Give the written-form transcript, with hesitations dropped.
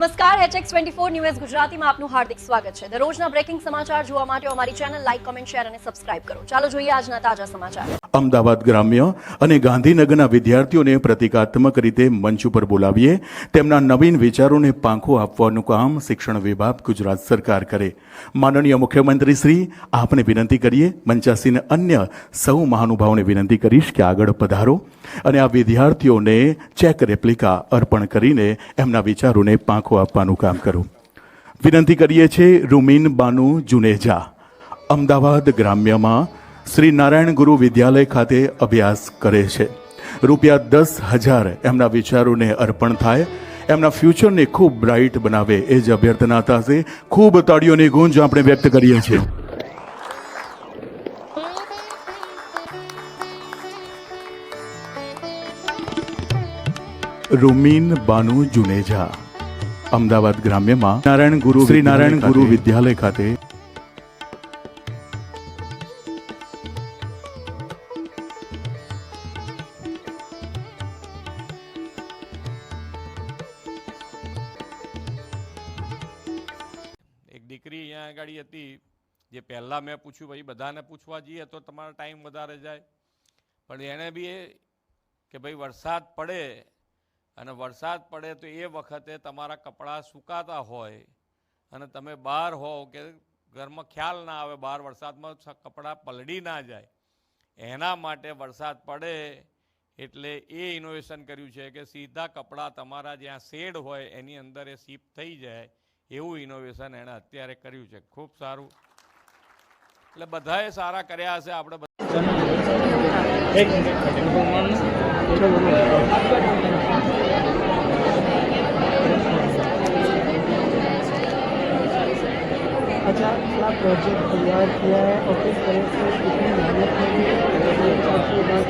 નમસ્કાર HX24 news ગુજરાતીમાં આપનું હાર્દિક સ્વાગત છે। દરરોજના બ્રેકિંગ સમાચાર જોવા માટે અમારી ચેનલ લાઇક, કમેન્ટ, શેર અને સબસ્ક્રાઇબ કરો। ચાલો જોઈએ આજના તાજા સમાચાર। અમદાવાદ ગ્રામ્ય અને ગાંધીનગરના વિદ્યાર્થીઓને પ્રતિકાત્મક રીતે મંચ ઉપર બોલાવીએ તેમના નવીન વિચારોને પાંખો આપવાનું કામ શિક્ષણ વિભાગ ગુજરાત સરકાર કરે। માનનીય મુખ્યમંત્રી શ્રી આપને વિનંતી કરીએ, મંચાસીને અન્ય સૌ મહાનુભાવોને વિનંતી કરીશ કે આગળ પધારો અને આ વિદ્યાર્થીઓને ચેક રેપ્લિકા અર્પણ કરીને એમના વિચારોને પાંખો આપવાનું કામ કરો। વિનંતી કરીએ છીએ રૂમીન બાનુ જુનેજા અમદાવાદ ગ્રામ્યમાં શ્રી નારાયણ ગુરુ વિદ્યાલય ખાતે અભ્યાસ કરે છે। રૂપિયા 10,000 એમના વિચારોને અર્પણ થાય, એમના ફ્યુચરને ખૂબ બ્રાઇટ બનાવે એ જ અભ્યર્થના થશે। ખૂબ તાળીઓની ગુંજ આપણે વ્યક્ત કરીએ છીએ। રૂમીન બાનુ જુનેજા અમદાવાદ ગ્રામ્યમાં શ્રી નારાયણ ગુરુ વિદ્યાલય ખાતે એક દીકરી અહીંયા આગળ હતી જે પહેલાં મેં પૂછ્યું, ભાઈ બધાને પૂછવા જઈએ તો તમારો ટાઈમ વધારે જાય, પણ એણે બી એ કે ભાઈ વરસાદ પડે અને વરસાદ પડે તો એ વખતે તમારા કપડાં સુકાતા હોય અને તમે બહાર હોવ કે ઘરમાં ખ્યાલ ના આવે, બહાર વરસાદમાં કપડાં પલળી ના જાય, એના માટે વરસાદ પડે એટલે એ ઇનોવેશન કર્યું છે કે સીધા કપડાં તમારા જ્યાં શેડ હોય એની અંદર એ શિફ્ટ થઈ જાય, એવું ઇનોવેશન એણે અત્યારે કર્યું છે। ખૂબ સારું, એટલે બધાએ સારા કર્યા હશે। આપણે अच्छा प्रोजेक्ट तैयार किया है और किस तरह से कितनी मेहनत लगी,